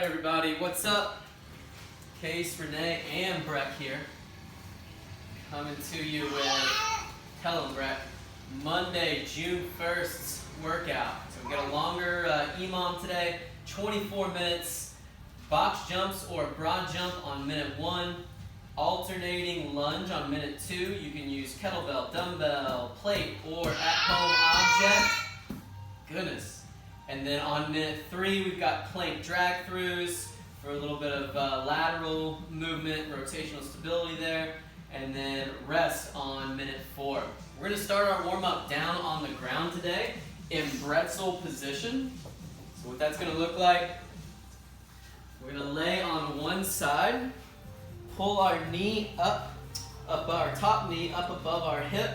Alright everybody, what's up? Case, Renee, and Breck here. Coming to you with, tell them Breck, Monday, June 1st's workout. So we got a longer EMOM today, 24 minutes, box jumps or broad jump on minute 1, alternating lunge on minute 2. You can use kettlebell, dumbbell, plate, or at-home object. Goodness. And then on minute 3, we've got plank drag throughs for a little bit of lateral movement, rotational stability there. And then rest on minute 4. We're going to start our warm-up down on the ground today in bretzel position. So what that's going to look like, we're going to lay on one side, pull our knee up our top knee up above our hip,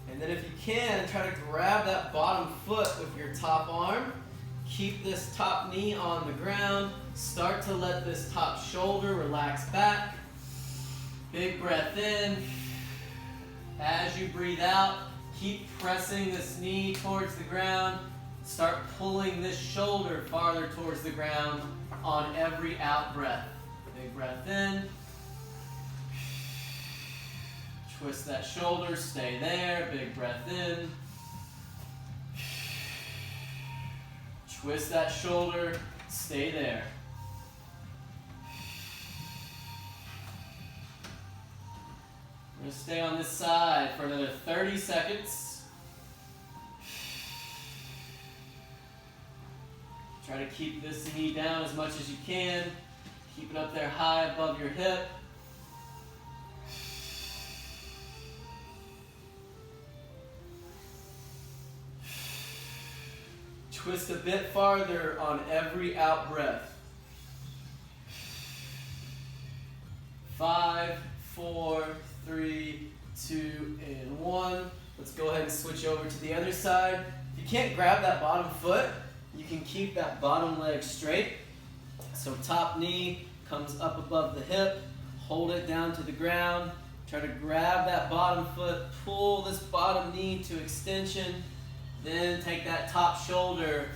and then if you can, try to grab that bottom foot with your top arm. Keep this top knee on the ground. Start to let this top shoulder relax back. Big breath in. As you breathe out, keep pressing this knee towards the ground. Start pulling this shoulder farther towards the ground on every out breath. Big breath in. Twist that shoulder, stay there. Big breath in. Twist that shoulder, stay there. We're going to stay on this side for another 30 seconds. Try to keep this knee down as much as you can. Keep it up there high above your hip. Twist a bit farther on every out breath. 5, 4, 3, 2, and 1. Let's go ahead and switch over to the other side. If you can't grab that bottom foot, you can keep that bottom leg straight. So top knee comes up above the hip. Hold it down to the ground. Try to grab that bottom foot. Pull this bottom knee to extension. Then take that top shoulder,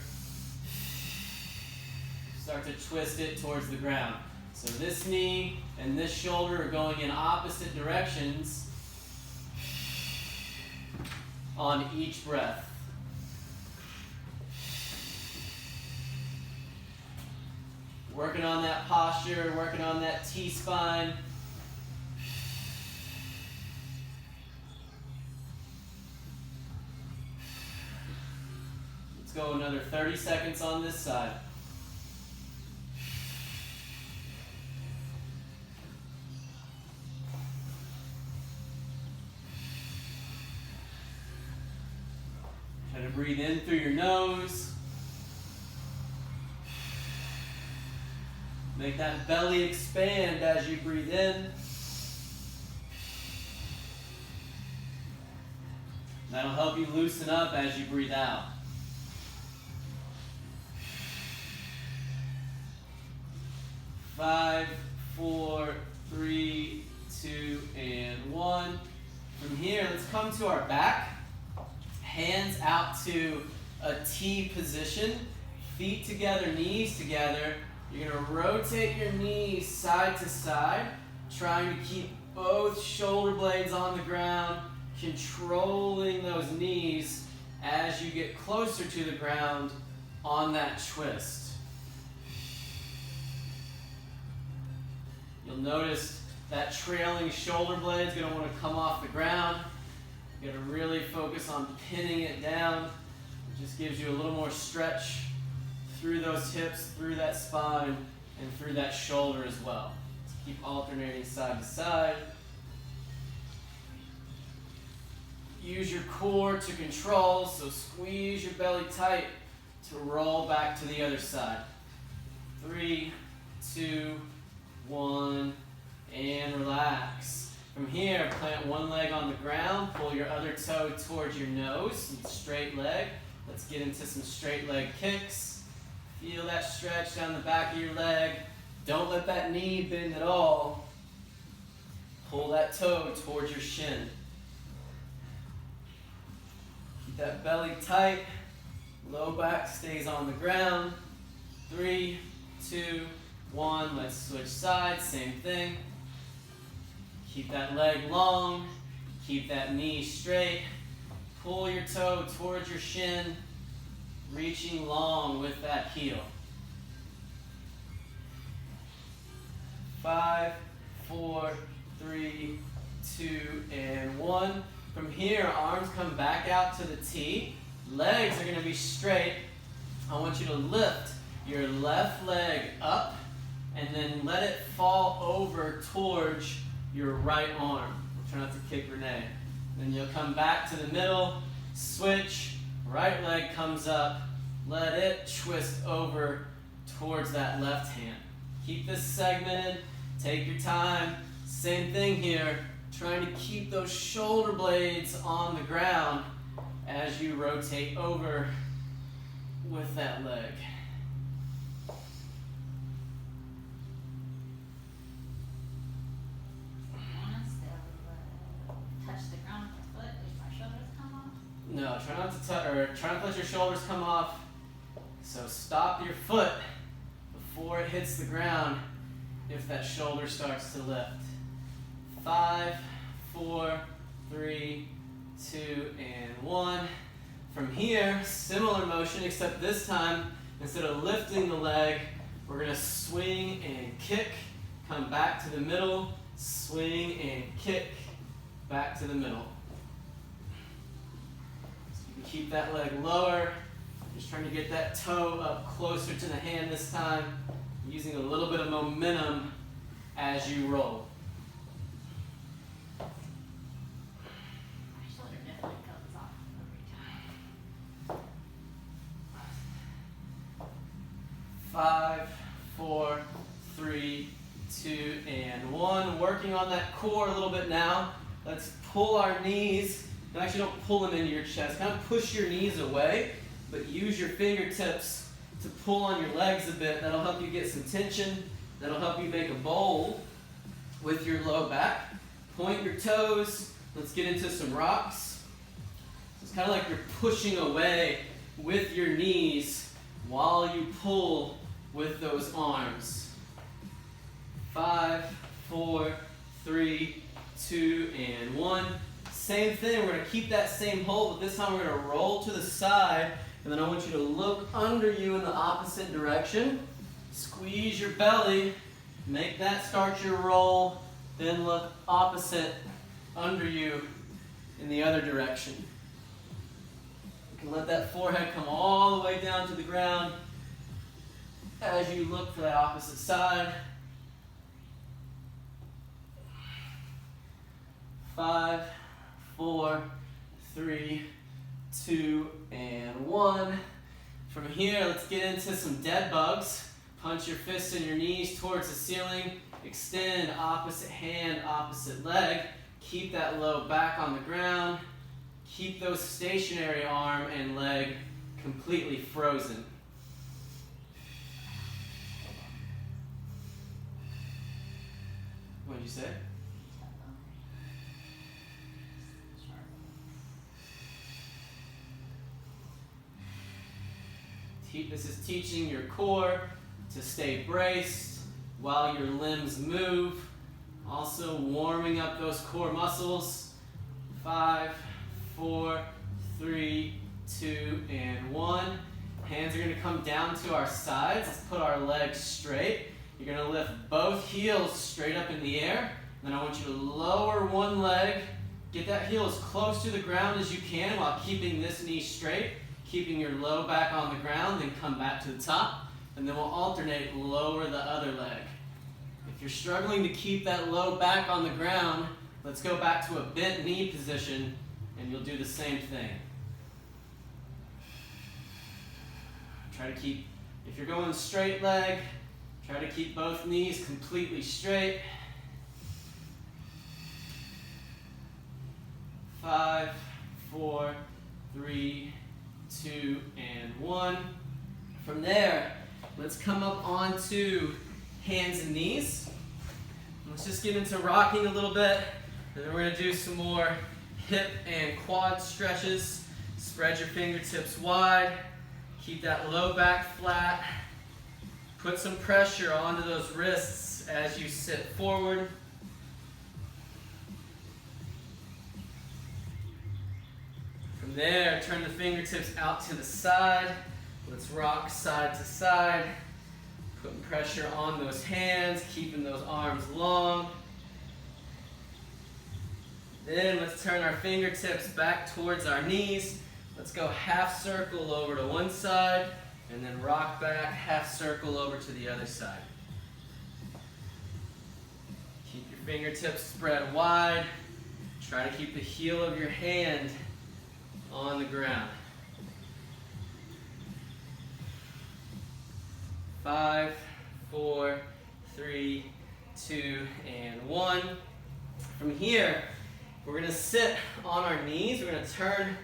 start to twist it towards the ground. So this knee and this shoulder are going in opposite directions on each breath. Working on that posture, working on that T-spine. Let's go another 30 seconds on this side. Try to breathe in through your nose. Make that belly expand as you breathe in. That'll help you loosen up as you breathe out. 5, 4, 3, 2, and 1. From here, let's come to our back. Hands out to a T position. Feet together, knees together. You're going to rotate your knees side to side, trying to keep both shoulder blades on the ground, controlling those knees as you get closer to the ground on that twist. You'll notice that trailing shoulder blade is going to want to come off the ground. You're going to really focus on pinning it down. It just gives you a little more stretch through those hips, through that spine, and through that shoulder as well. Let's keep alternating side to side. Use your core to control, so squeeze your belly tight to roll back to the other side. 3, 2, 1, and relax. From here, plant one leg on the ground, pull your other toe towards your nose, and straight leg. Let's get into some straight leg kicks. Feel that stretch down the back of your leg. Don't let that knee bend at all. Pull that toe towards your shin. Keep that belly tight. Low back stays on the ground. 3, 2, 1. Let's switch sides, same thing. Keep that leg long, keep that knee straight. Pull your toe towards your shin, reaching long with that heel. 5, 4, 3, 2, and 1. From here, arms come back out to the T. Legs are going to be straight. I want you to lift your left leg up and then let it fall over towards your right arm. Try not to kick Renee. Then you'll come back to the middle, switch, right leg comes up, let it twist over towards that left hand. Keep this segmented, take your time. Same thing here, trying to keep those shoulder blades on the ground as you rotate over with that leg. No, try not to let your shoulders come off. So stop your foot before it hits the ground if that shoulder starts to lift. 5, 4, 3, 2, and 1. From here, similar motion, except this time, instead of lifting the leg, we're going to swing and kick, come back to the middle, swing and kick, back to the middle. Keep that leg lower. Just trying to get that toe up closer to the hand this time, using a little bit of momentum as you roll. My shoulder definitely comes off every time. 5, 4, 3, 2, and 1. Working on that core a little bit now. Let's pull our knees. No, actually don't pull them into your chest. Kind of push your knees away, but use your fingertips to pull on your legs a bit. That'll help you get some tension. That'll help you make a bowl with your low back. Point your toes. Let's get into some rocks. It's kind of like you're pushing away with your knees while you pull with those arms. 5, 4, 3, 2, and 1. Same thing, we're going to keep that same hold, but this time we're going to roll to the side, and then I want you to look under you in the opposite direction. Squeeze your belly, make that start your roll, then look opposite under you in the other direction. You can let that forehead come all the way down to the ground as you look for that opposite side. 5, 4, 3, 2, and 1. From here, let's get into some dead bugs. Punch your fists and your knees towards the ceiling. Extend opposite hand, opposite leg. Keep that low back on the ground. Keep those stationary arm and leg completely frozen. What did you say? This is teaching your core to stay braced while your limbs move. Also warming up those core muscles. 5, 4, 3, 2, and 1. Hands are going to come down to our sides. Let's put our legs straight. You're going to lift both heels straight up in the air. Then I want you to lower one leg. Get that heel as close to the ground as you can while keeping this knee straight. Keeping your low back on the ground, then come back to the top. And then we'll alternate, lower the other leg. If you're struggling to keep that low back on the ground, let's go back to a bent knee position, and you'll do the same thing. Try to keep, if you're going straight leg, try to keep both knees completely straight. 5, 4, 3, 2, and 1. From there, let's come up onto hands and knees. Let's just get into rocking a little bit, and then we're going to do some more hip and quad stretches. Spread your fingertips wide. Keep that low back flat. Put some pressure onto those wrists as you sit forward. From there, turn the fingertips out to the side. Let's rock side to side. Putting pressure on those hands, keeping those arms long. Then let's turn our fingertips back towards our knees. Let's go half circle over to one side, and then rock back, half circle over to the other side. Keep your fingertips spread wide. Try to keep the heel of your hand on the ground. 5, 4, 3, 2, and 1. From here, we're going to sit on our knees. We're going to turn,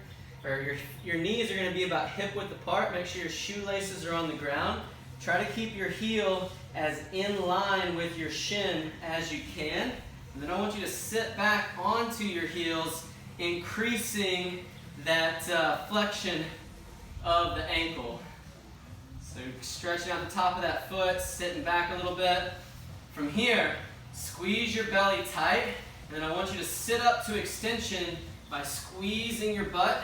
or your knees are going to be about hip width apart. Make sure your shoelaces are on the ground. Try to keep your heel as in line with your shin as you can. And then I want you to sit back onto your heels, increasing that flexion of the ankle. So stretching out the top of that foot, sitting back a little bit. From here, squeeze your belly tight. And then I want you to sit up to extension by squeezing your butt.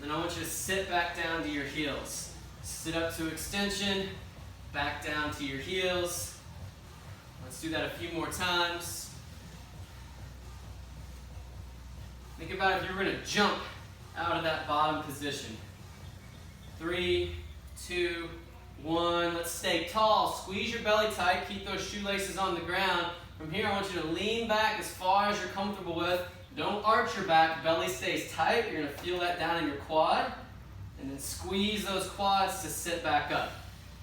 Then I want you to sit back down to your heels. Sit up to extension, back down to your heels. Let's do that a few more times. Think about if you were going to jump out of that bottom position. 3, 2, 1. Let's stay tall. Squeeze your belly tight. Keep those shoelaces on the ground. From here, I want you to lean back as far as you're comfortable with. Don't arch your back. Belly stays tight. You're going to feel that down in your quad. And then squeeze those quads to sit back up.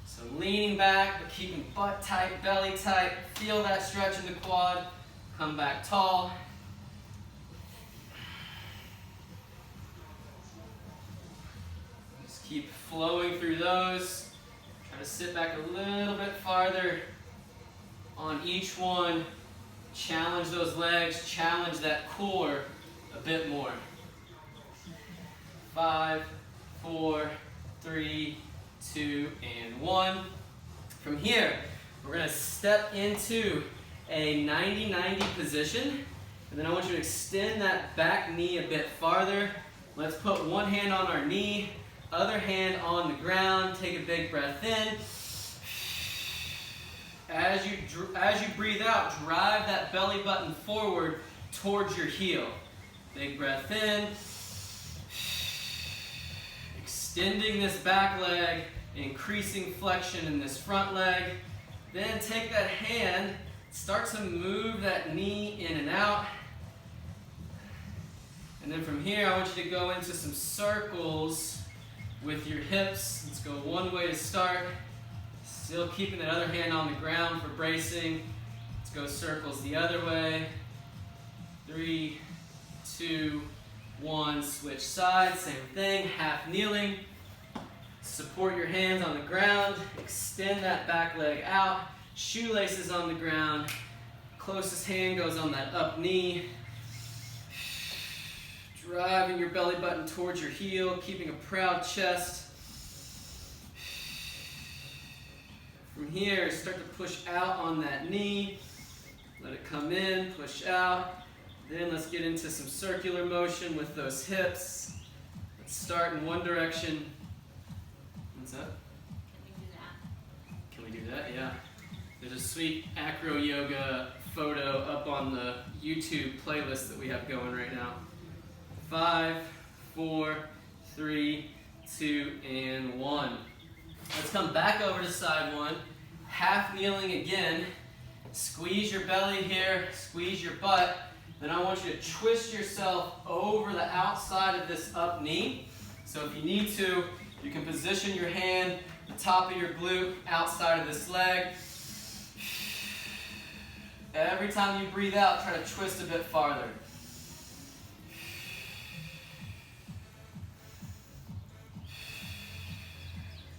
So leaning back, but keeping butt tight, belly tight. Feel that stretch in the quad. Come back tall. Just keep flowing through those. Try to sit back a little bit farther on each one. Challenge those legs, challenge that core a bit more. 5, 4, 3, 2, and 1. From here, we're going to step into a 90-90 position. And then I want you to extend that back knee a bit farther. Let's put one hand on our knee, other hand on the ground. Take a big breath in. As you breathe out, drive that belly button forward towards your heel. Big breath in. Extending this back leg, increasing flexion in this front leg. Then take that hand, start to move that knee in and out. And then from here, I want you to go into some circles with your hips. Let's go one way to start. Still keeping that other hand on the ground for bracing. Let's go circles the other way. 3, 2, 1. Switch sides. Same thing. Half kneeling. Support your hands on the ground. Extend that back leg out. Shoelaces on the ground. Closest hand goes on that up knee. Driving your belly button towards your heel. Keeping a proud chest. From here, start to push out on that knee. Let it come in, push out. Then let's get into some circular motion with those hips. Let's start in one direction. What's that? Can we do that? Yeah. There's a sweet acro yoga photo up on the YouTube playlist that we have going right now. 5, 4, 3, 2, and 1. Let's come back over to side one. Half kneeling again. Squeeze your belly here, squeeze your butt. Then I want you to twist yourself over the outside of this up knee. So if you need to, you can position your hand, the top of your glute, outside of this leg. Every time you breathe out, try to twist a bit farther.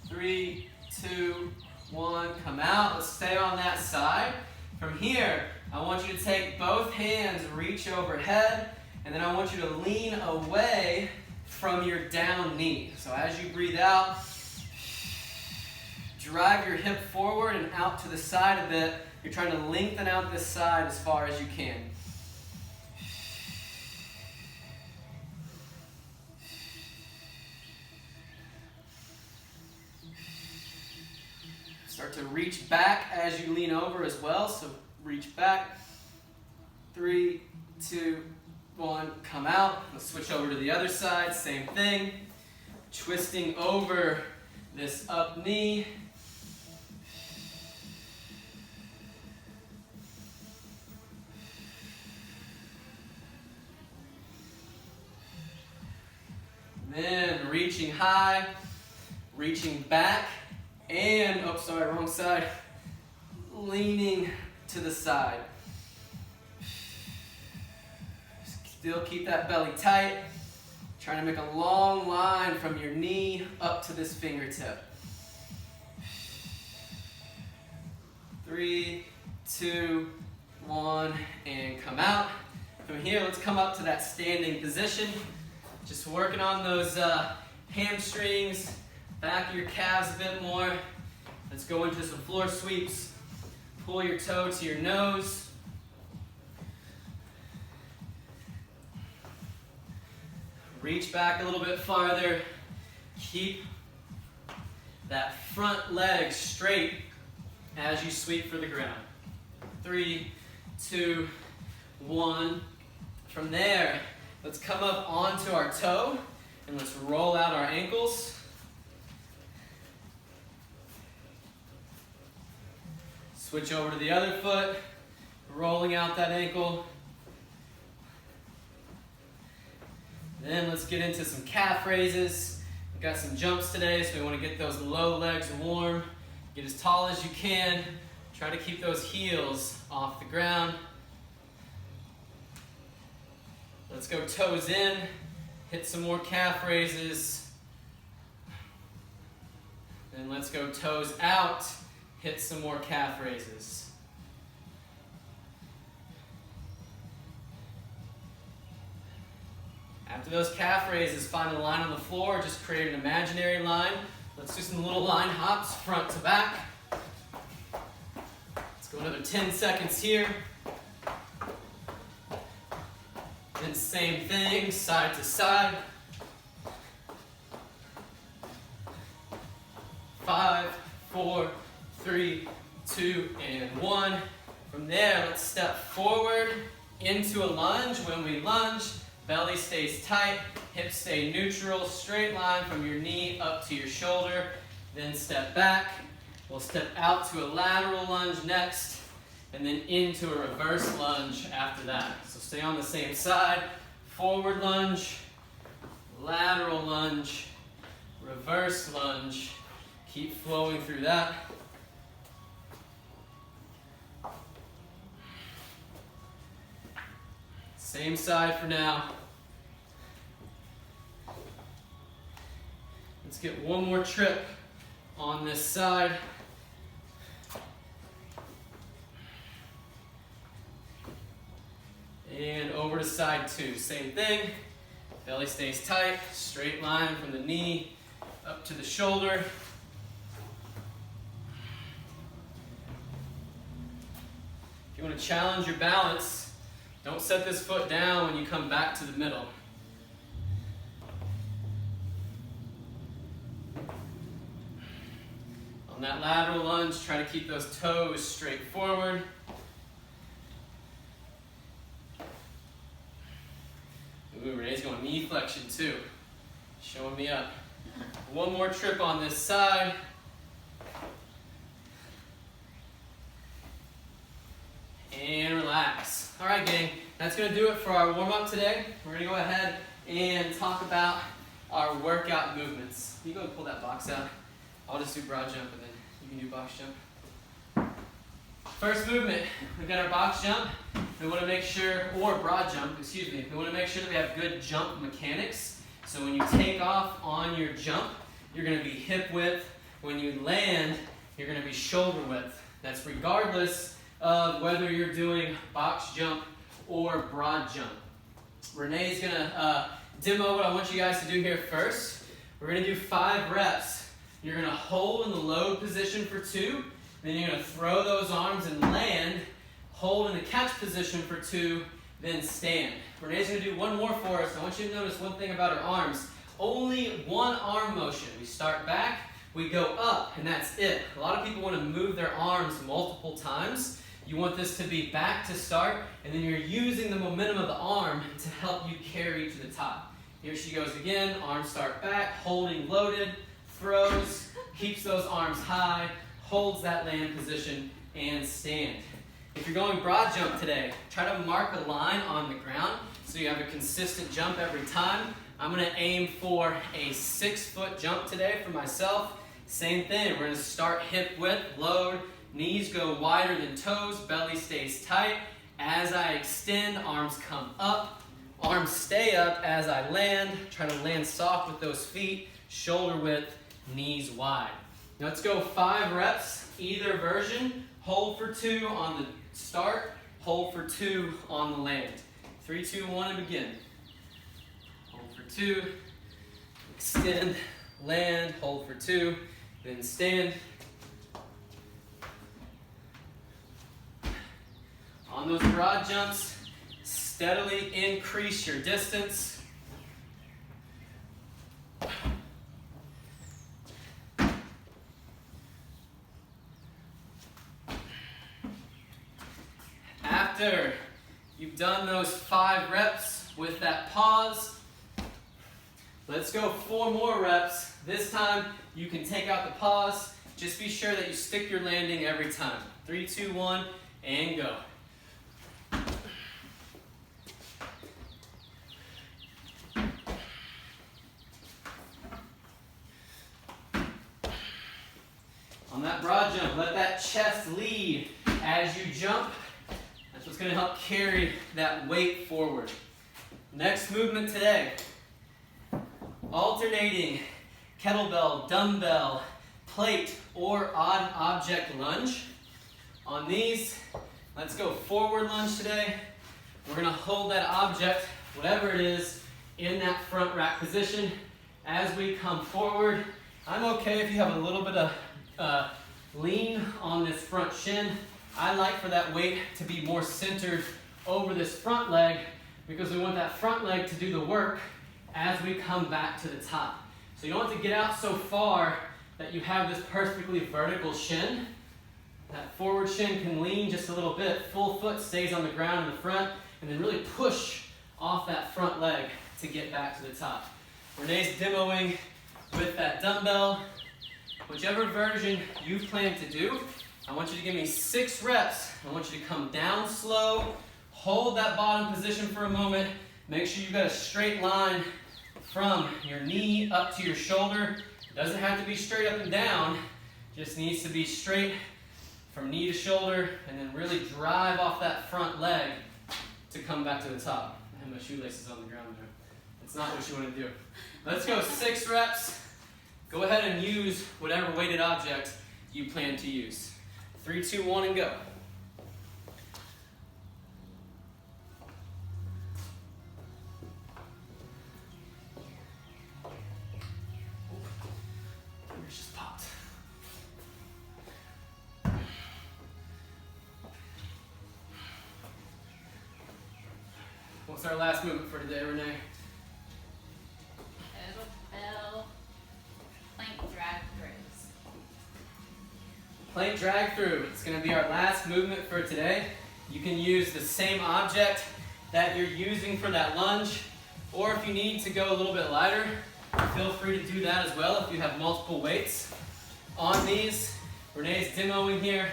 Three, 2, 1, come out. Let's stay on that side. From here, I want you to take both hands, reach overhead, and then I want you to lean away from your down knee. So as you breathe out, drive your hip forward and out to the side a bit. You're trying to lengthen out this side as far as you can. Start to reach back as you lean over as well. So reach back. 3, 2, 1, come out. Let's switch over to the other side. Same thing. Twisting over this up knee. Then reaching high, reaching back, and, oh, sorry, wrong side. Leaning to the side. Still keep that belly tight. Trying to make a long line from your knee up to this fingertip. 3, 2, 1, and come out. From here, let's come up to that standing position. Just working on those hamstrings, back of your calves a bit more. Let's go into some floor sweeps. Pull your toe to your nose. Reach back a little bit farther. Keep that front leg straight as you sweep for the ground. 3, 2, 1. From there, let's come up onto our toe and let's roll out our ankles. Switch over to the other foot, rolling out that ankle. Then let's get into some calf raises. We've got some jumps today, so we want to get those low legs warm. Get as tall as you can. Try to keep those heels off the ground. Let's go toes in. Hit some more calf raises. Then let's go toes out. Hit some more calf raises. After those calf raises, find a line on the floor, just create an imaginary line. Let's do some little line hops, front to back. Let's go another 10 seconds here. Then same thing, side to side. 5, 4, 3, 2, and 1. From there, let's step forward into a lunge. When we lunge, belly stays tight, hips stay neutral, straight line from your knee up to your shoulder. Then step back. We'll step out to a lateral lunge next, and then into a reverse lunge after that. So stay on the same side. Forward lunge, lateral lunge, reverse lunge. Keep flowing through that. Same side for now. Let's get one more trip on this side. And over to side 2. Same thing. Belly stays tight. Straight line from the knee up to the shoulder. If you want to challenge your balance, don't set this foot down when you come back to the middle. On that lateral lunge, try to keep those toes straight forward. Ooh, Renee's going knee flexion too. Showing me up. One more trip on this side. And relax. All right, gang, that's going to do it for our warm-up today. We're going to go ahead and talk about our workout movements. You go and pull that box out. I'll just do broad jump and then you can do box jump. First movement, we've got our box jump. We want to make sure, or broad jump, excuse me. We want to make sure that we have good jump mechanics. So when you take off on your jump, you're going to be hip width. When you land, you're going to be shoulder width. That's regardless of whether you're doing box jump or broad jump. Renee's going to demo what I want you guys to do here first. We're going to do 5 reps You're going to hold in the load position for 2. Then you're going to throw those arms and land. Hold in the catch position for 2. Then stand. Renee's going to do one more for us. I want you to notice one thing about her arms. Only one arm motion. We start back, we go up, and that's it. A lot of people want to move their arms multiple times. You want this to be back to start, and then you're using the momentum of the arm to help you carry to the top. Here she goes again. Arms start back, holding loaded, throws, keeps those arms high, holds that land position, and stand. If you're going broad jump today, try to mark a line on the ground so you have a consistent jump every time. I'm going to aim for a 6-foot jump today for myself. Same thing, we're going to start hip width, load, knees go wider than toes, belly stays tight. As I extend, arms come up, arms stay up as I land. Try to land soft with those feet, shoulder width, knees wide. Now let's go 5 reps, either version. Hold for 2 on the start, hold for 2 on the land. 3, 2, 1, and begin. Hold for 2, extend, land, hold for 2, then stand. On those broad jumps, steadily increase your distance. After you've done those 5 reps with that pause, let's go 4 more reps. This time you can take out the pause. Just be sure that you stick your landing every time. 3, 2, 1, and go. On that broad jump, let that chest lead as you jump. That's what's going to help carry that weight forward. Next movement today, alternating kettlebell, dumbbell, plate, or odd object lunge. On these, let's go forward lunge today. We're going to hold that object, whatever it is, in that front rack position. As we come forward, I'm okay if you have a little bit of lean on this front shin. I like for that weight to be more centered over this front leg because we want that front leg to do the work as we come back to the top. So you don't have to get out so far that you have this perfectly vertical shin. That forward shin can lean just a little bit. Full foot stays on the ground in the front, and then really push off that front leg to get back to the top. Renee's demoing with that dumbbell. Whichever version you plan to do, I want you to give me 6 reps. I want you to come down slow, hold that bottom position for a moment. Make sure you've got a straight line from your knee up to your shoulder. It doesn't have to be straight up and down, just needs to be straight from knee to shoulder, and then really drive off that front leg to come back to the top. I have my shoelaces on the ground there. That's not what you want to do. Let's go 6 reps. Go ahead and use whatever weighted object you plan to use. 3, 2, 1, and go. Fingers just popped. What's our last movement for today, Renee? Kettlebell plank drag throughs. Plank drag through. It's going to be our last movement for today. You can use the same object that you're using for that lunge, or if you need to go a little bit lighter, feel free to do that as well if you have multiple weights. On these, Renee's demoing here.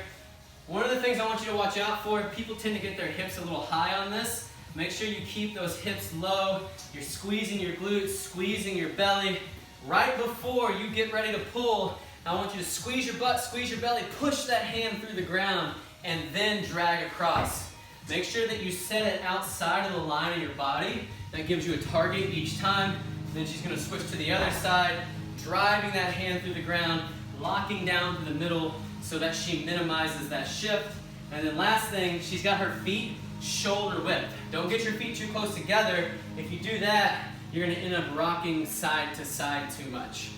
One of the things I want you to watch out for, people tend to get their hips a little high on this. Make sure you keep those hips low. You're squeezing your glutes, squeezing your belly. Right before you get ready to pull, I want you to squeeze your butt, squeeze your belly, push that hand through the ground, and then drag across. Make sure that you set it outside of the line of your body. That gives you a target each time. Then she's going to switch to the other side, driving that hand through the ground, locking down to the middle so that she minimizes that shift. And then last thing, she's got her feet shoulder width. Don't get your feet too close together. If you do that, you're going to end up rocking side to side too much.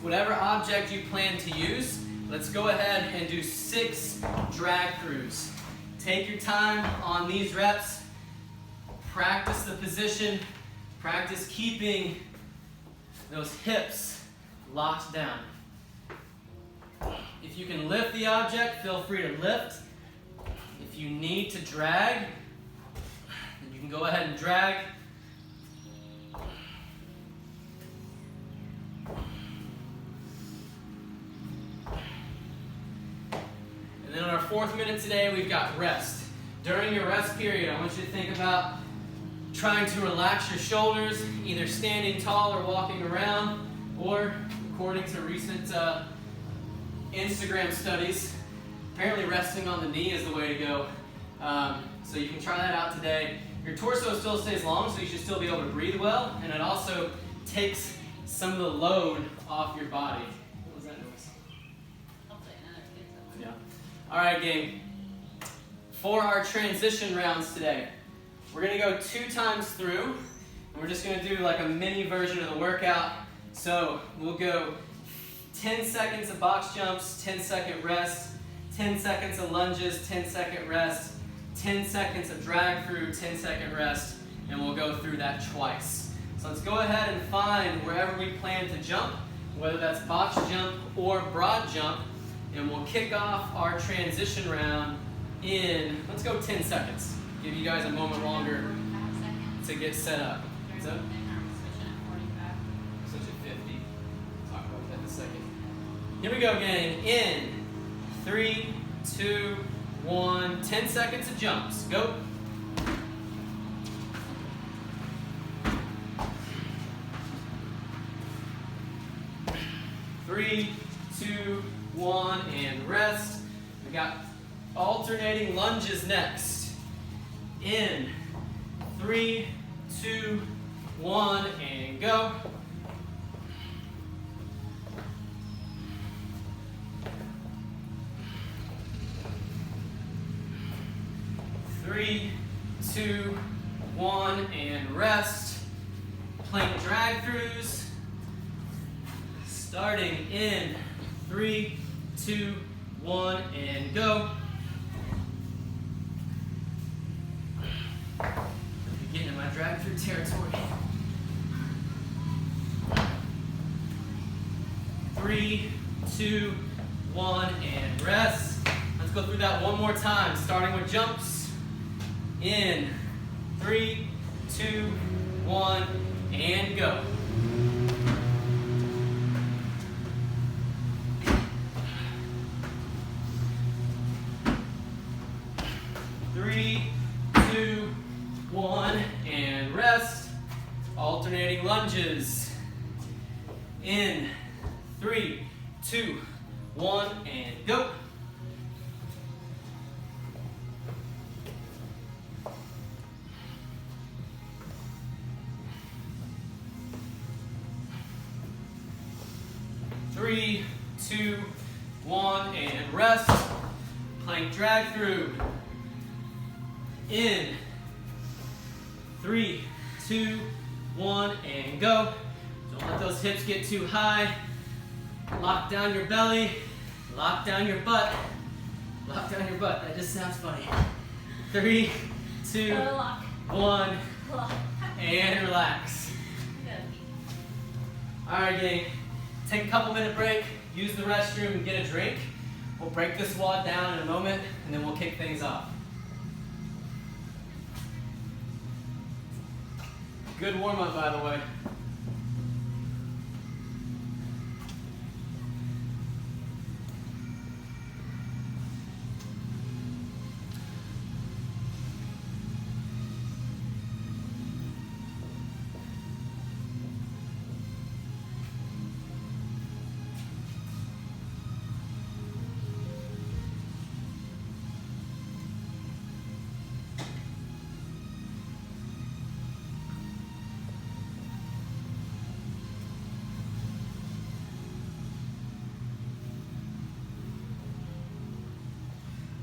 whatever object you plan to use, let's go ahead and do 6 drag throughs. Take your time on these reps. Practice the position. Practice keeping those hips locked down. If you can lift the object, feel free to lift. If you need to drag, then you can go ahead and drag. And then on our 4th minute today, we've got rest. During your rest period, I want you to think about trying to relax your shoulders, either standing tall or walking around, or according to recent Instagram studies, apparently resting on the knee is the way to go. So you can try that out today. Your torso still stays long, so you should still be able to breathe well, and it also takes some of the load off your body. What was that noise? Hopefully another kid somewhere. Yeah. All right, gang. For our transition rounds today, we're going to go 2 times through, and we're just going to do like a mini version of the workout. So we'll go 10 seconds of box jumps, 10-second rest, 10 seconds of lunges, 10-second rest, 10 seconds of drag through, 10-second rest, and we'll go through that twice. So let's go ahead and find wherever we plan to jump, whether that's box jump or broad jump, and we'll kick off our transition round in, let's go 10 seconds. Give you guys a moment longer 45 seconds. to get set up. During So, the thing, are we switching at 45? switch at 50. Talk about that in a second. Here we go, gang. In 3, 2, 1. 10 seconds of jumps. Go. Three, 2, 1, and rest. We got alternating lunges next. In 3, 2, 1, and go. Three, 2, 1, and rest. Plank drag throughs. Starting in 3, 2, 1, and go. Getting in my drag through territory. 3, 2, 1, and rest. Let's go through that one more time, starting with jumps. In 3, 2, 1, and go. Three, 2, 1, and rest. Alternating lunges. In 3, 2, 1, and go. Three, 2, 1, and rest. Plank drag through. In 3, 2, 1, and go. Don't let those hips get too high. Lock down your belly. Lock down your butt. Lock down your butt. That just sounds funny. 3, 2, 1, and relax. All right, gang. Take a couple minute break. Use the restroom and get a drink. We'll break this WOD down in a moment, and then we'll kick things off. Good warm-up, by the way.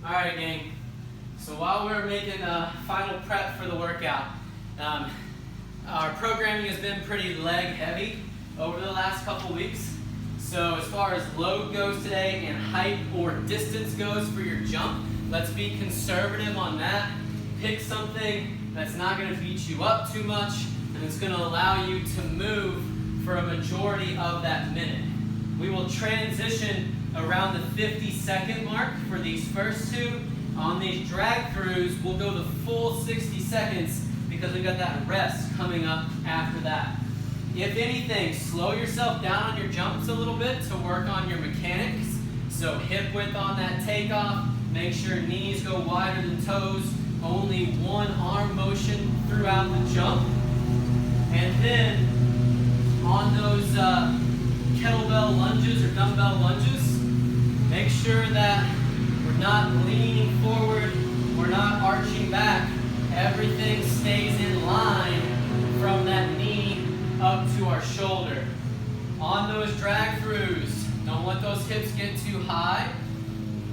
All right, gang. So while we're making a final prep for the workout, our programming has been pretty leg heavy over the last couple weeks. So as far as load goes today and height or distance goes for your jump, let's be conservative on that. Pick something that's not going to beat you up too much and it's going to allow you to move for a majority of that minute. We will transition around the 50-second mark for these first two. On these drag throughs, we'll go the full 60 seconds because we've got that rest coming up after that. If anything, slow yourself down on your jumps a little bit to work on your mechanics. So hip width on that takeoff, make sure knees go wider than toes, only one arm motion throughout the jump. And then on those kettlebell lunges or dumbbell lunges, make sure that we're not leaning forward, we're not arching back. Everything stays in line from that knee up to our shoulder. On those drag throughs, don't let those hips get too high.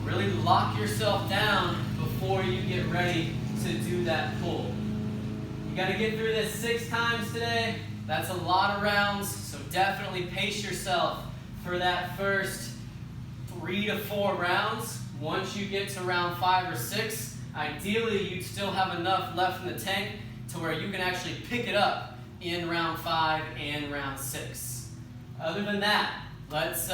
Really lock yourself down before you get ready to do that pull. You got to get through this 6 times today. That's a lot of rounds, so definitely pace yourself for that first 3 to 4 rounds. Once you get to round 5 or 6, ideally you'd still have enough left in the tank to where you can actually pick it up in round 5 and round 6. Other than that, let's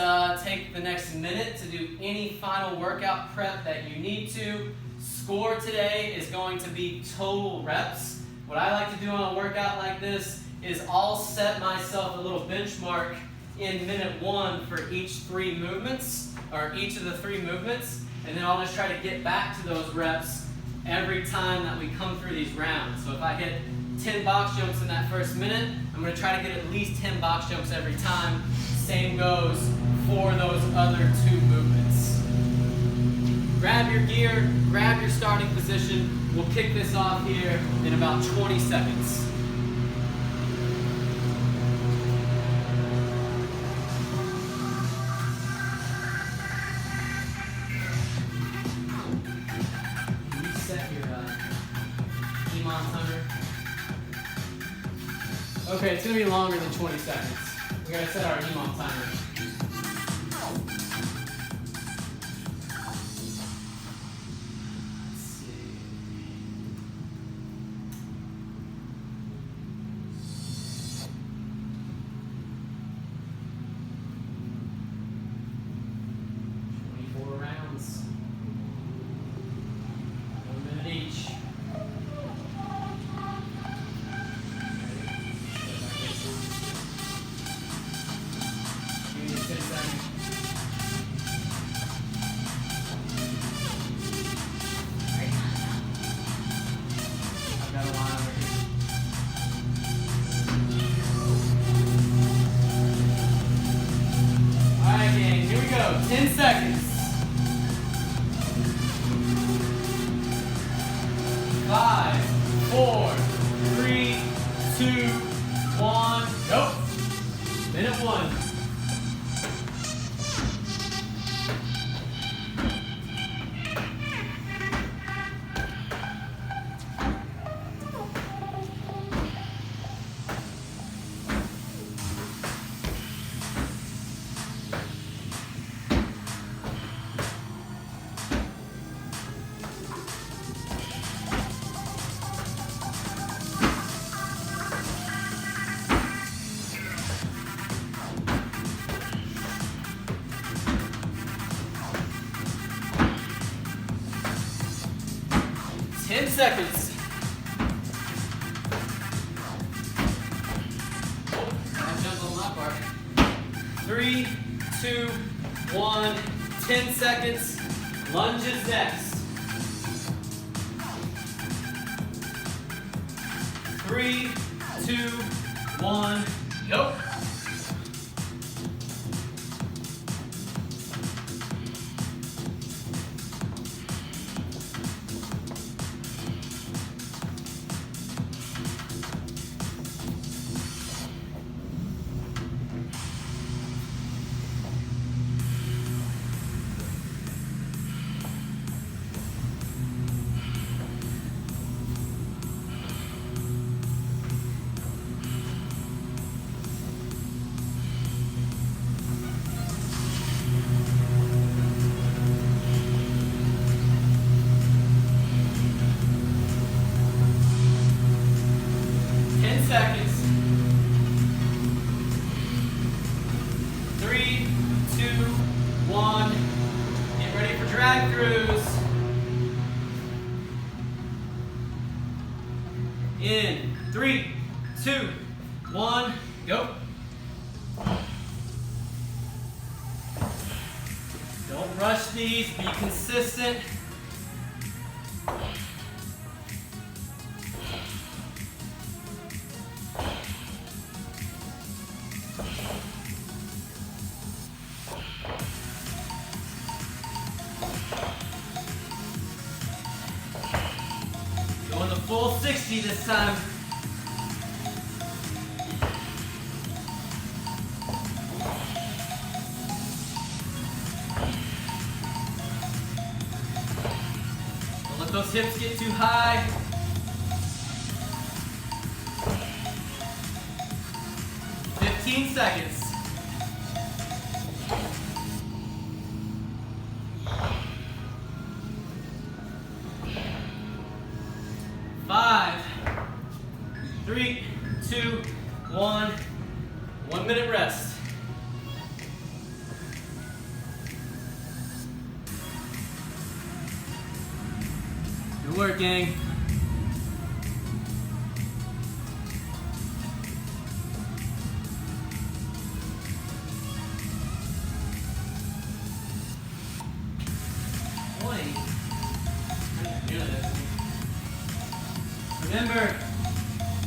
take the next minute to do any final workout prep that you need to. Score today is going to be total reps. What I like to do on a workout like this is I'll set myself a little benchmark in minute 1 for each 3 movements, or each of the 3 movements, and then I'll just try to get back to those reps every time that we come through these rounds. So if I hit 10 box jumps in that first minute, I'm going to try to get at least 10 box jumps every time. Same goes for those other 2 movements. Grab your gear, grab your starting position. We'll kick this off here in about 20 seconds. Reset your EMOM timer. Okay, it's going to be longer than 20 seconds. We got to set our EMOM timer. Alright gang, here we go, 10 seconds. 5, 4, 3, 2, 1, go. Minute 1. Seconds. Oh, I jumped on my part. 3, 2, 1, 10 seconds. Lunges next. 3, 2, 1, go. seconds. 3, 2, 1. Get ready for drag throughs. In 3, 2, 1, go. Don't rush these, be consistent. Going the full 60 this time. Don't let those hips get too high. Seconds. 5, 3, 2, 1. 1 minute rest. Good work, gang. Remember,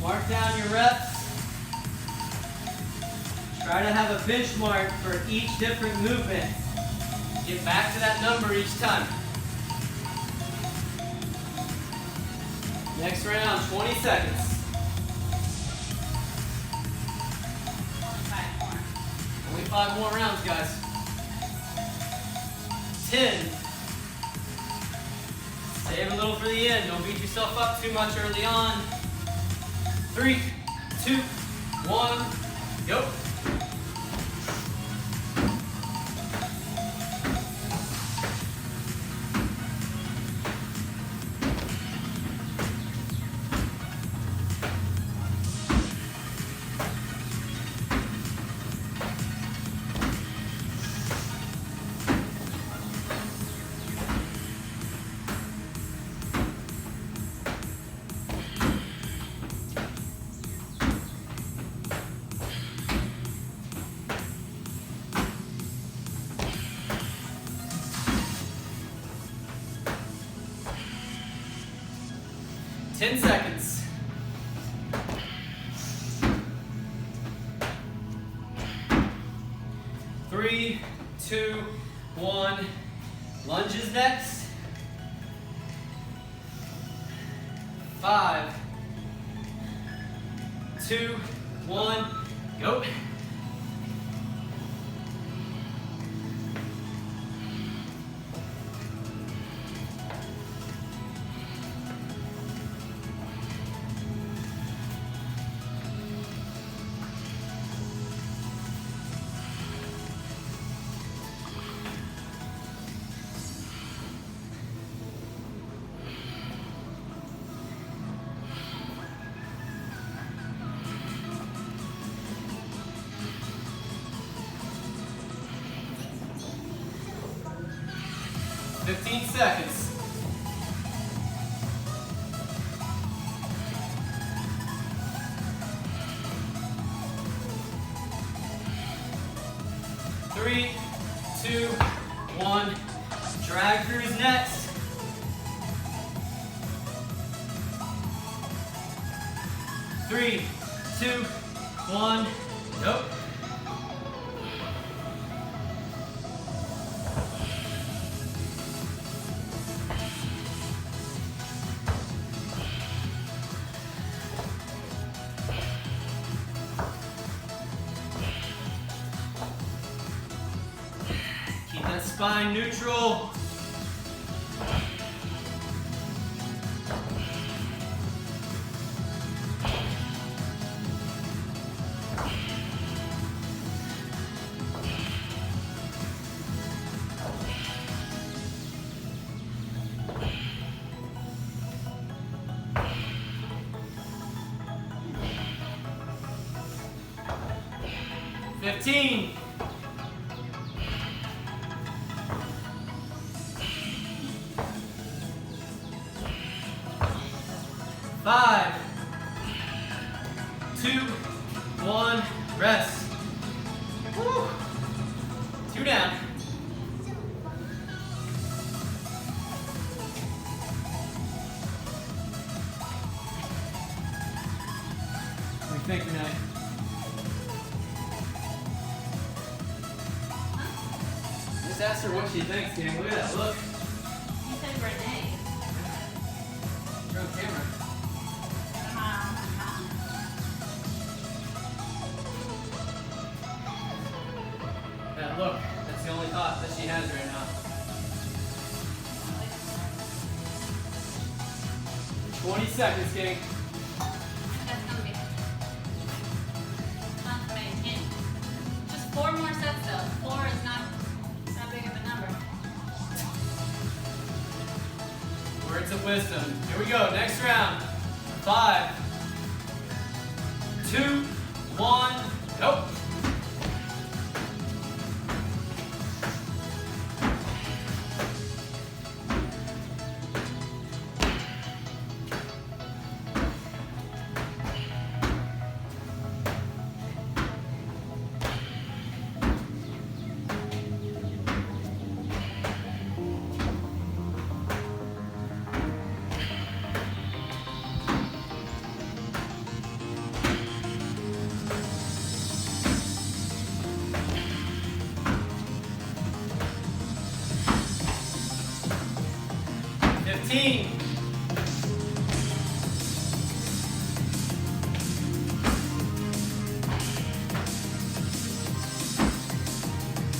mark down your reps. Try to have a benchmark for each different movement. Get back to that number each time. Next round, 20 seconds. 5 more. Only 5 more rounds, guys. 10. Save a little for the end. Don't beat yourself up too much early on. 3, 2, 1, go. Ten seconds. 3, 2, 1. Lunges next. 5, 2, 1, go. Fifteen seconds. 3, 2, 1. Drag throughs next. 3, 2, 1. Go. Keep that spine neutral. 15. 5, 2, 1, rest. Woo. 2 down. What do you think, Renee? Just ask her what she thinks, gang. Look at that. Look. You said Renee. You're on camera. Yeah, look. That's the only thought that she has right now. 20 seconds, gang. That's gonna be not very intense. Just 4 more sets though. 4 is not that big of a number. Words of wisdom. Here we go. Next round. 5, 2, 1, go.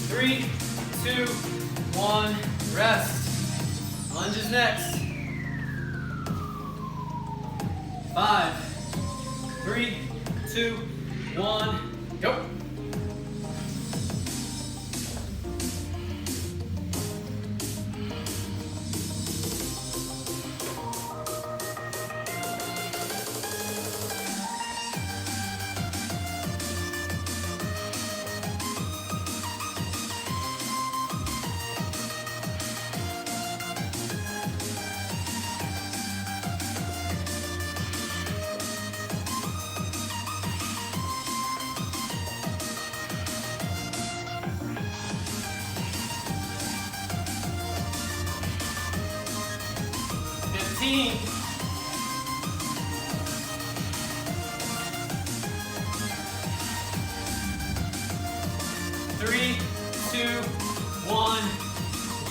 Three, 2, 1, rest. Lunges next. 5, 3, 2, 1, go. Three, 2, 1.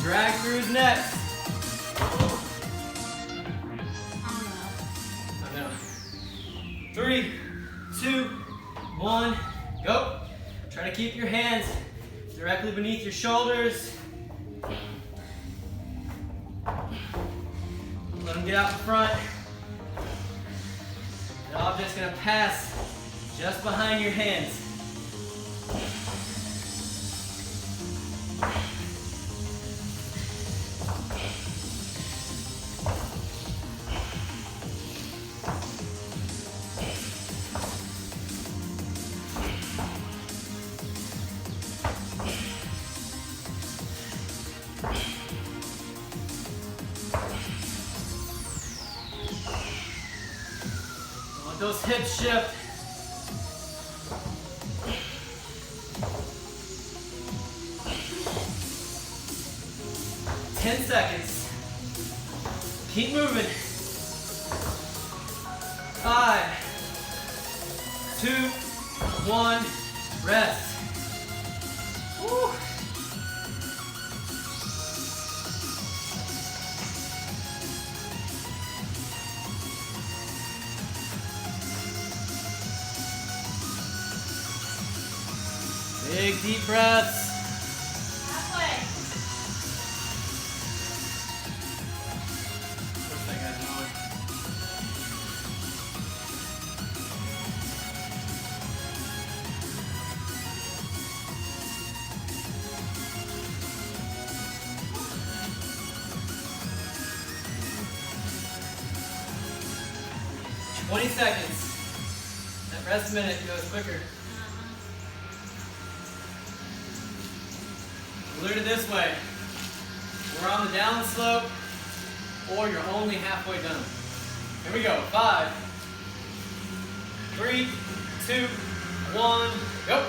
Drag throughs next. I know. 3, 2, 1, go. Try to keep your hands directly beneath your shoulders. Let them get out in front. The object's gonna pass just behind your hands. Let those hips shift. Ten seconds. Keep moving. 5, 2, 1, rest. Woo. Big deep breaths. Halfway. What's that guy doing? 20 seconds. That rest minute goes quicker. Glute it this way. We're on the down slope, or you're only halfway done. Here we go. 5, 3, 2, 1, go.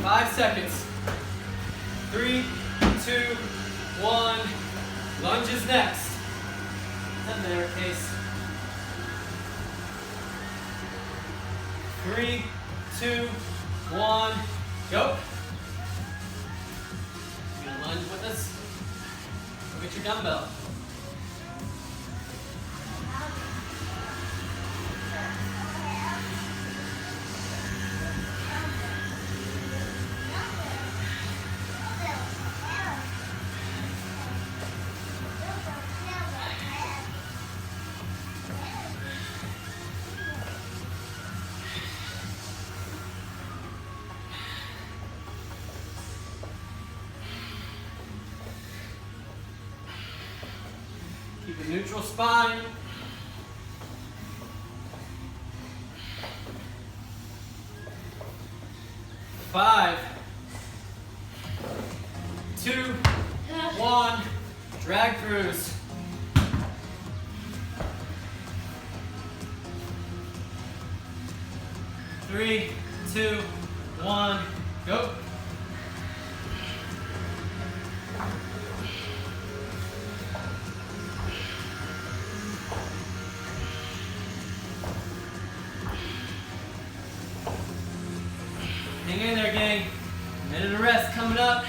Five seconds. 3, 2, 1. Lunge is next. Up there, Case. 3, 2, 1. Go. You gonna lunge with us? Go get your dumbbell. Keep a neutral spine. Five, 2, 1. Drag throughs. 3, 2, 1. Go. Hang in there, gang. Minute of rest coming up.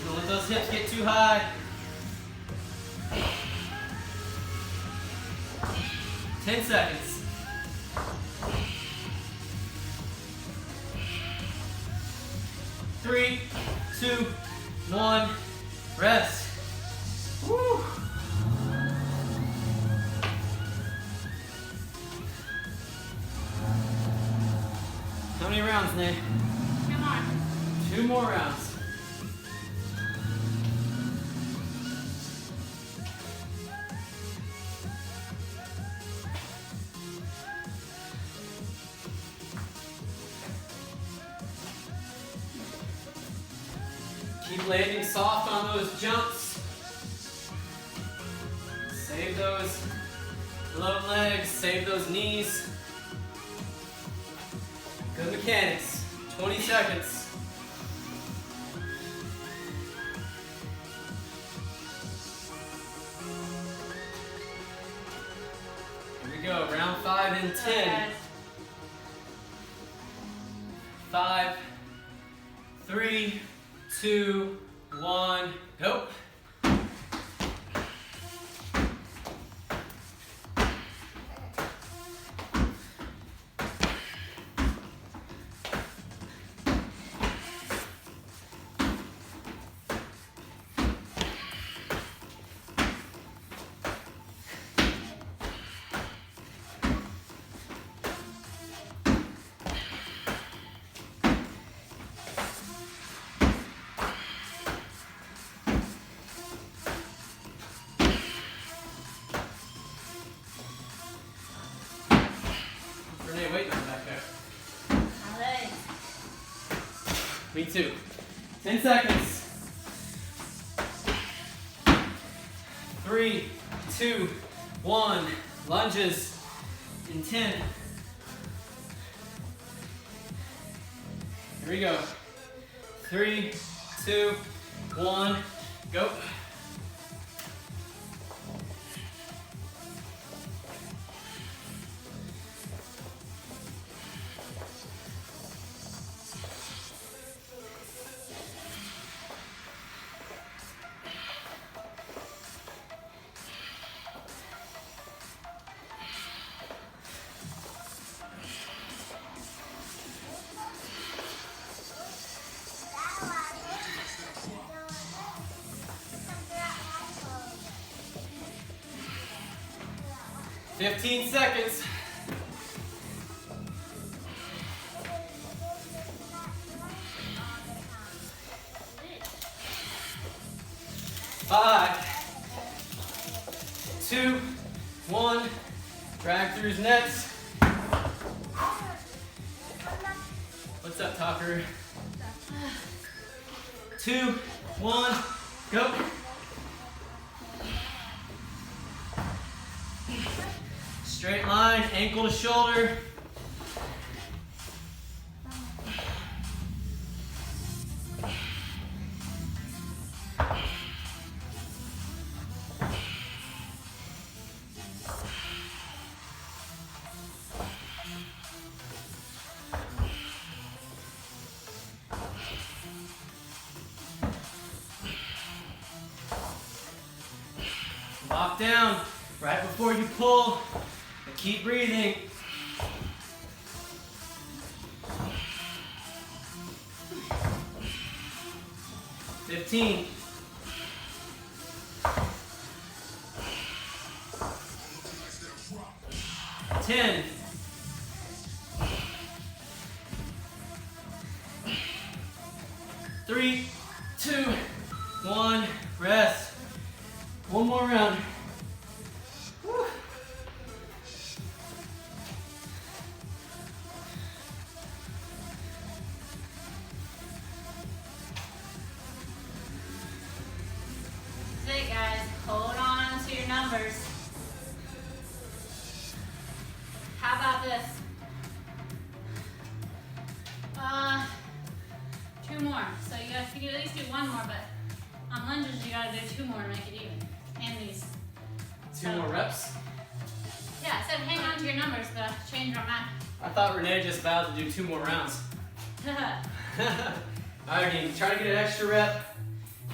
Don't let those hips get too high. 10 seconds. Three, 2, 1. Rest. Woo. How many rounds, Nate? 2 more. 2 more rounds. Keep landing soft on those jumps. Save those low legs, save those knees. Good mechanics. 20 seconds. Here we go, round 5 and 10. 5, 3, 2, 1, go. Renee, wait back there. Alright. Me too. 10 seconds. 3, 2, 1. Lunges in 10. Here we go. 3, 2, 1, go. Fifteen seconds. Five, 2, 1. Drag through his nets. What's up, Tucker? 2, 1, go. Straight line, ankle to shoulder. Lock down right before you pull. And keep breathing. $15. 10. 3, 2, 1. Rest. One more round. Woo. That's it, guys. Hold on to your numbers. How about this? 2 more. So you have to at least do 1 more, but on lunges you gotta do 2 more to make it even. And these. 2 more reps. Yeah, I said hang on to your numbers, but I have to change our math. I thought Renee just vowed to do 2 more rounds. Alright, Dean, try to get an extra rep.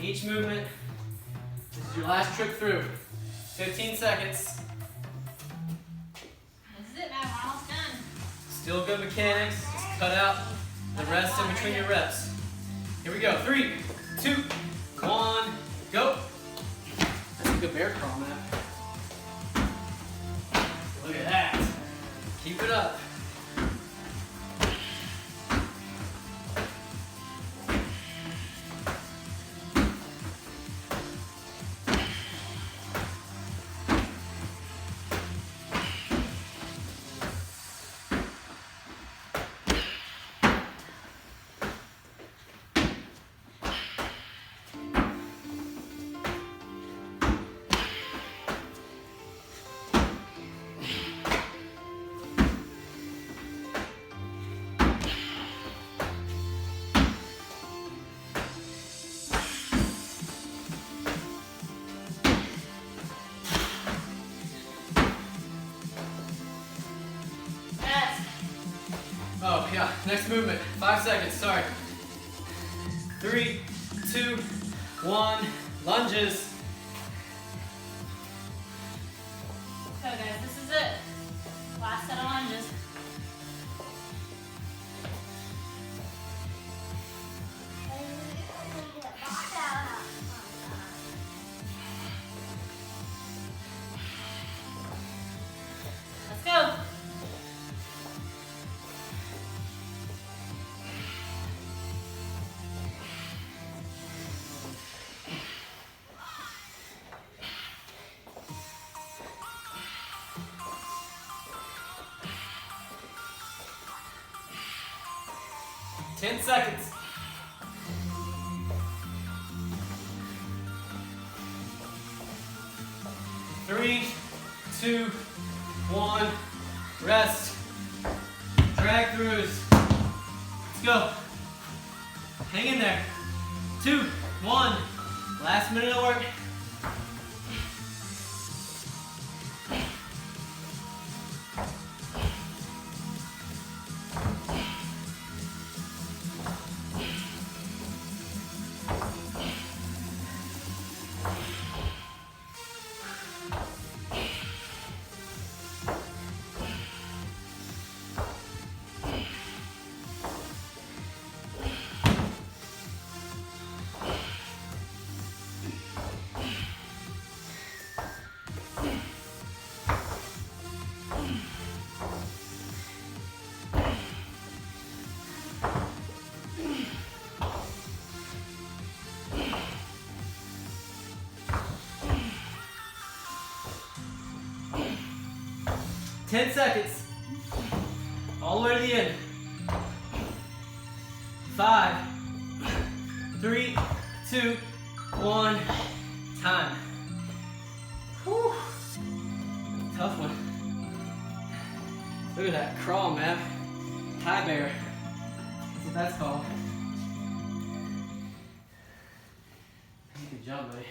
Each movement. This is your last trip through. 15 seconds. This is it now, we're almost done. Still good mechanics. Just cut out the rest in between your reps. Here we go. 3, 2, 1, go. That's a good bear crawl, man. Look at that. Keep it up. Oh, yeah. Next movement. 5 seconds. Sorry. 3, 2, 1. Lunges. So guys, this is it. Last set of lunges. Let's go. Ten seconds. 3, 2, 1. Rest. Drag throughs. Let's go. Hang in there. 2, 1. Last minute of work. Ten seconds. All the way to the end. 5, 3, 2, 1. Time. Whew. Tough one. Look at that crawl, man. High bear. That's what that's called. Good job, buddy.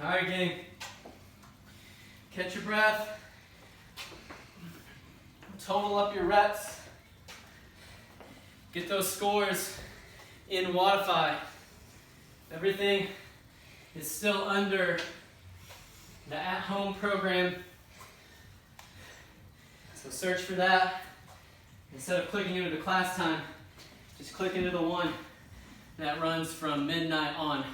All right, gang. Catch your breath. Total up your reps. Get those scores in Wodify. Everything is still under the at-home program. So search for that. Instead of clicking into the class time, just click into the one that runs from midnight on.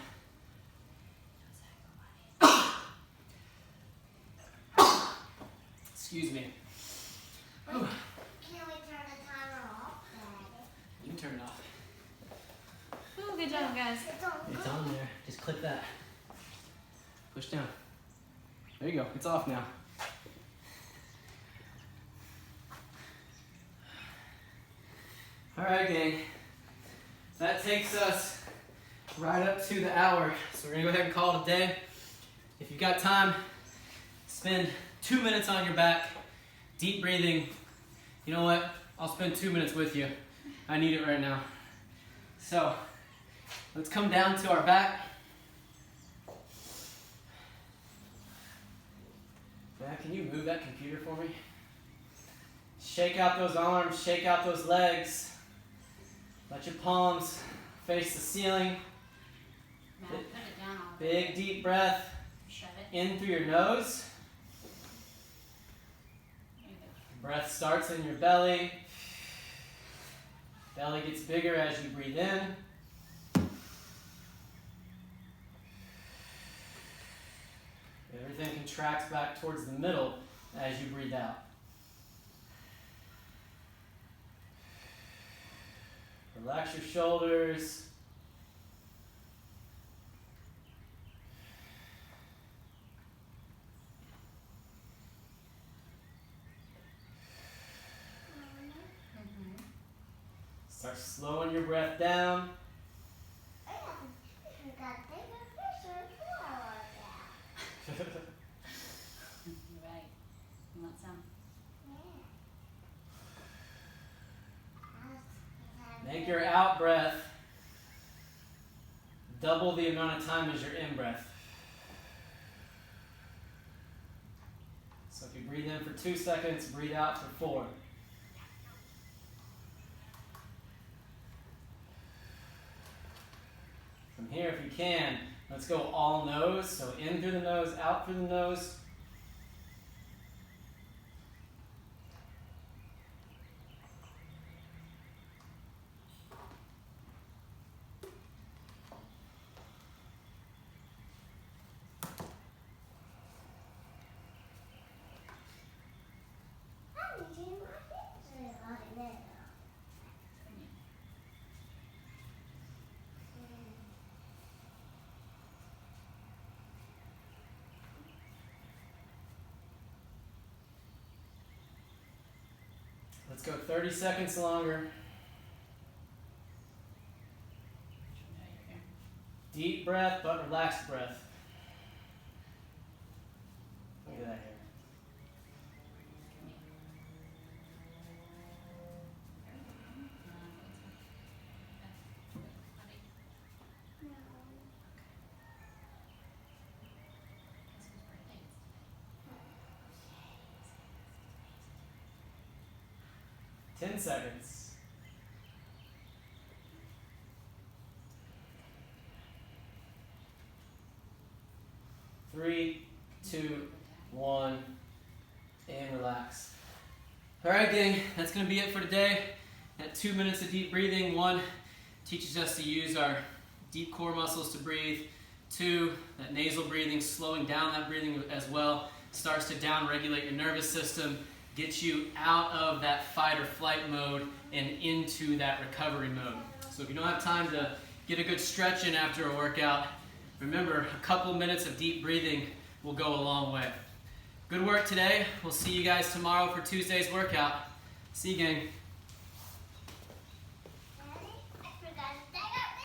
Excuse me. Can we turn the timer off? You can turn it off. Ooh, good job, guys. It's on there. Just click that. Push down. There you go. It's off now. All right, gang. That takes us right up to the hour. So we're gonna go ahead and call it a day. If you've got time, spend 2 minutes on your back, deep breathing. You know what? I'll spend 2 minutes with you. I need it right now. So, let's come down to our back. Matt, can you move that computer for me? Shake out those arms, shake out those legs. Let your palms face the ceiling. Matt, put it down all Big deep breath Shut it. in through your nose. There you go. Breath starts in your belly. Belly gets bigger as you breathe in. Everything contracts back towards the middle as you breathe out. Relax your shoulders. Start slowing your breath down. You're right. You want some? Make your out breath double the amount of time as your in breath. So if you breathe in for 2 seconds, breathe out for 4. From here, if you can, let's go all nose. So in through the nose, out through the nose. Let's go 30 seconds longer. Deep breath, but relaxed breath. Look at that hair. No. 10 seconds. 3, 2, 1, and relax. All right, gang, that's gonna be it for today. That 2 minutes of deep breathing. 1, teaches us to use our deep core muscles to breathe. 2, that nasal breathing, slowing down that breathing as well, starts to down-regulate your nervous system, gets you out of that fight or flight mode and into that recovery mode. So if you don't have time to get a good stretch in after a workout, remember, a couple minutes of deep breathing will go a long way. Good work today. We'll see you guys tomorrow for Tuesday's workout. See you, gang.